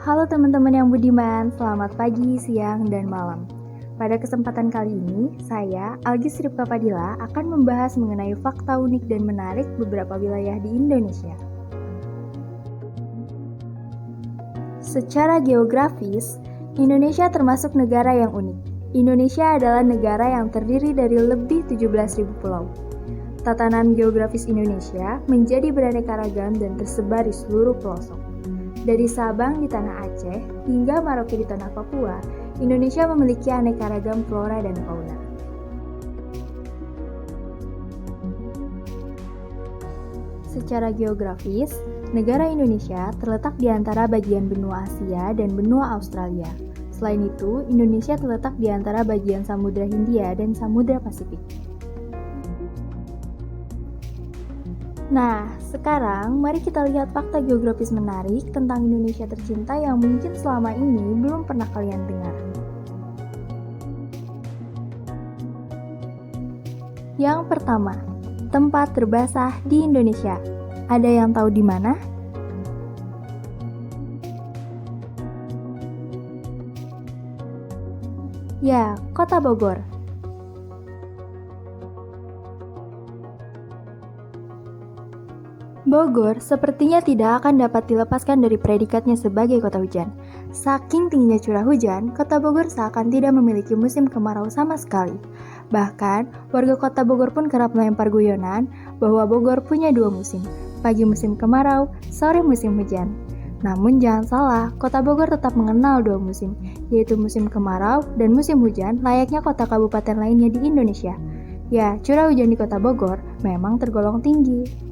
Halo teman-teman yang budiman, selamat pagi, siang, dan malam. Pada kesempatan kali ini, saya, Algis Ripka Padilla, akan membahas mengenai fakta unik dan menarik beberapa wilayah di Indonesia. Secara geografis, Indonesia termasuk negara yang unik. Indonesia adalah negara yang terdiri dari lebih 17.000 pulau. Tatanan geografis Indonesia menjadi beraneka ragam dan tersebar di seluruh pelosok. Dari Sabang di tanah Aceh hingga Merauke di tanah Papua, Indonesia memiliki aneka ragam flora dan fauna. Secara geografis, negara Indonesia terletak di antara bagian benua Asia dan benua Australia. Selain itu, Indonesia terletak di antara bagian Samudra Hindia dan Samudra Pasifik. Nah, sekarang mari kita lihat fakta geografis menarik tentang Indonesia tercinta yang mungkin selama ini belum pernah kalian dengar. Yang pertama, tempat terbasah di Indonesia. Ada yang tahu di mana? Ya, Kota Bogor. Bogor sepertinya tidak akan dapat dilepaskan dari predikatnya sebagai kota hujan. Saking tingginya curah hujan, kota Bogor seakan tidak memiliki musim kemarau sama sekali. Bahkan, warga kota Bogor pun kerap melempar guyonan bahwa Bogor punya dua musim, pagi musim kemarau, sore musim hujan. Namun jangan salah, kota Bogor tetap mengenal dua musim, yaitu musim kemarau dan musim hujan layaknya kota kabupaten lainnya di Indonesia. Ya, curah hujan di kota Bogor memang tergolong tinggi.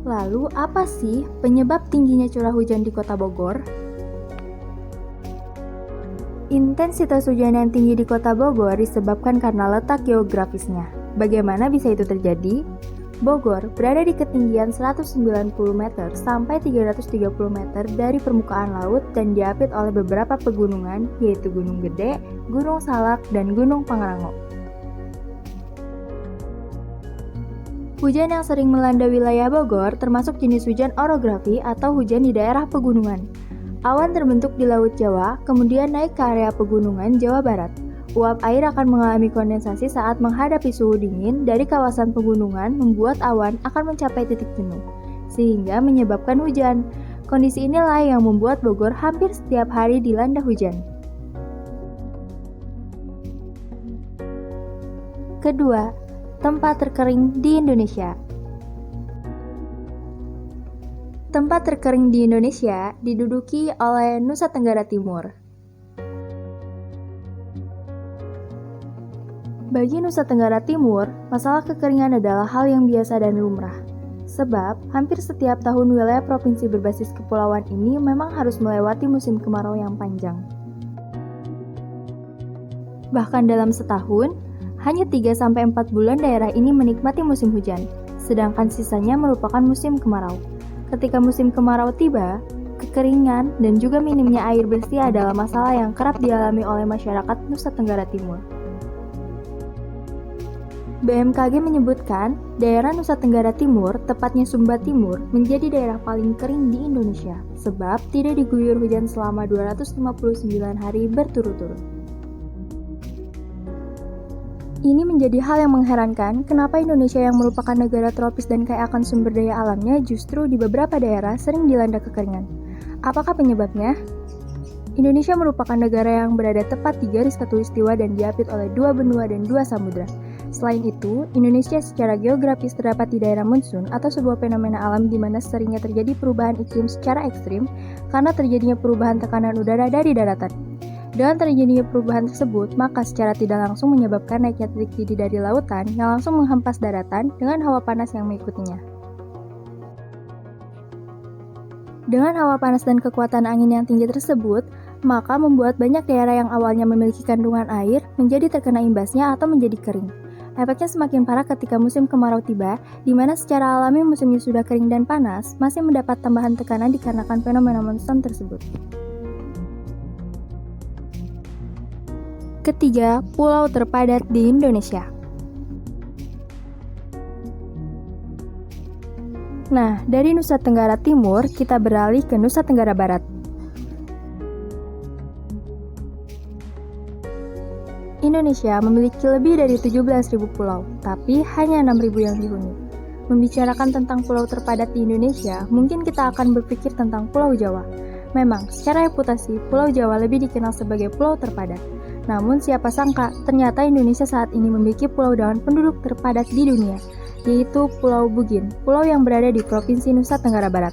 Lalu, apa sih penyebab tingginya curah hujan di Kota Bogor? Intensitas hujan yang tinggi di Kota Bogor disebabkan karena letak geografisnya. Bagaimana bisa itu terjadi? Bogor berada di ketinggian 190 meter sampai 330 meter dari permukaan laut dan diapit oleh beberapa pegunungan, yaitu Gunung Gede, Gunung Salak, dan Gunung Pangrango. Hujan yang sering melanda wilayah Bogor termasuk jenis hujan orografi atau hujan di daerah pegunungan. Awan terbentuk di Laut Jawa, kemudian naik ke area pegunungan Jawa Barat. Uap air akan mengalami kondensasi saat menghadapi suhu dingin dari kawasan pegunungan membuat awan akan mencapai titik jenuh, sehingga menyebabkan hujan. Kondisi inilah yang membuat Bogor hampir setiap hari dilanda hujan. Kedua, tempat terkering di Indonesia. Tempat terkering di Indonesia diduduki oleh Nusa Tenggara Timur. Bagi Nusa Tenggara Timur, masalah kekeringan adalah hal yang biasa dan lumrah. Sebab, hampir setiap tahun wilayah provinsi berbasis kepulauan ini memang harus melewati musim kemarau yang panjang. Bahkan dalam setahun, hanya 3-4 bulan daerah ini menikmati musim hujan, sedangkan sisanya merupakan musim kemarau. Ketika musim kemarau tiba, kekeringan dan juga minimnya air bersih adalah masalah yang kerap dialami oleh masyarakat Nusa Tenggara Timur. BMKG menyebutkan, daerah Nusa Tenggara Timur, tepatnya Sumba Timur, menjadi daerah paling kering di Indonesia, sebab tidak diguyur hujan selama 259 hari berturut-turut. Ini menjadi hal yang mengherankan kenapa Indonesia yang merupakan negara tropis dan kaya akan sumber daya alamnya justru di beberapa daerah sering dilanda kekeringan. Apakah penyebabnya? Indonesia merupakan negara yang berada tepat di garis khatulistiwa dan diapit oleh 2 benua dan 2 samudra. Selain itu, Indonesia secara geografis terdapat di daerah monsun atau sebuah fenomena alam di mana seringnya terjadi perubahan iklim secara ekstrim karena terjadinya perubahan tekanan udara dari daratan. Dengan terjadinya perubahan tersebut, maka secara tidak langsung menyebabkan naiknya titik didih dari lautan yang langsung menghempas daratan dengan hawa panas yang mengikutinya. Dengan hawa panas dan kekuatan angin yang tinggi tersebut, maka membuat banyak daerah yang awalnya memiliki kandungan air menjadi terkena imbasnya atau menjadi kering. Efeknya semakin parah ketika musim kemarau tiba, di mana secara alami musimnya sudah kering dan panas, masih mendapat tambahan tekanan dikarenakan fenomena monsun tersebut. Ketiga, pulau terpadat di Indonesia. Nah, dari Nusa Tenggara Timur, kita beralih ke Nusa Tenggara Barat. Indonesia memiliki lebih dari 17.000 pulau, tapi hanya 6.000 yang dihuni. Membicarakan tentang pulau terpadat di Indonesia, mungkin kita akan berpikir tentang Pulau Jawa. Memang, secara reputasi, Pulau Jawa lebih dikenal sebagai pulau terpadat. Namun, siapa sangka, ternyata Indonesia saat ini memiliki pulau dengan penduduk terpadat di dunia, yaitu Pulau Bugin, pulau yang berada di Provinsi Nusa Tenggara Barat.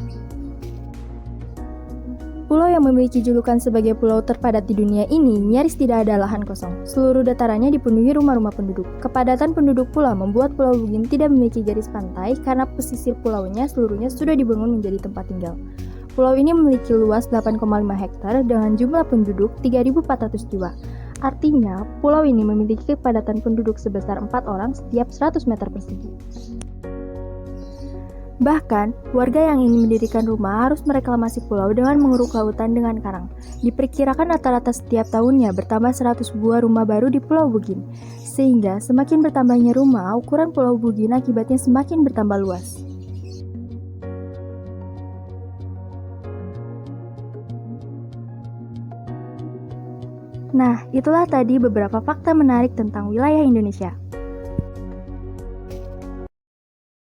Pulau yang memiliki julukan sebagai pulau terpadat di dunia ini nyaris tidak ada lahan kosong. Seluruh datarannya dipenuhi rumah-rumah penduduk. Kepadatan penduduk pula membuat Pulau Bugin tidak memiliki garis pantai karena pesisir pulaunya seluruhnya sudah dibangun menjadi tempat tinggal. Pulau ini memiliki luas 8,5 hektar dengan jumlah penduduk 3.400 jiwa. Artinya, pulau ini memiliki kepadatan penduduk sebesar 4 orang setiap 100 meter persegi. Bahkan, warga yang ingin mendirikan rumah harus mereklamasi pulau dengan mengeruk lautan dengan karang. Diperkirakan rata-rata setiap tahunnya bertambah 100 buah rumah baru di Pulau Bugin. Sehingga semakin bertambahnya rumah, ukuran Pulau Bugin akibatnya semakin bertambah luas. Nah, itulah tadi beberapa fakta menarik tentang wilayah Indonesia.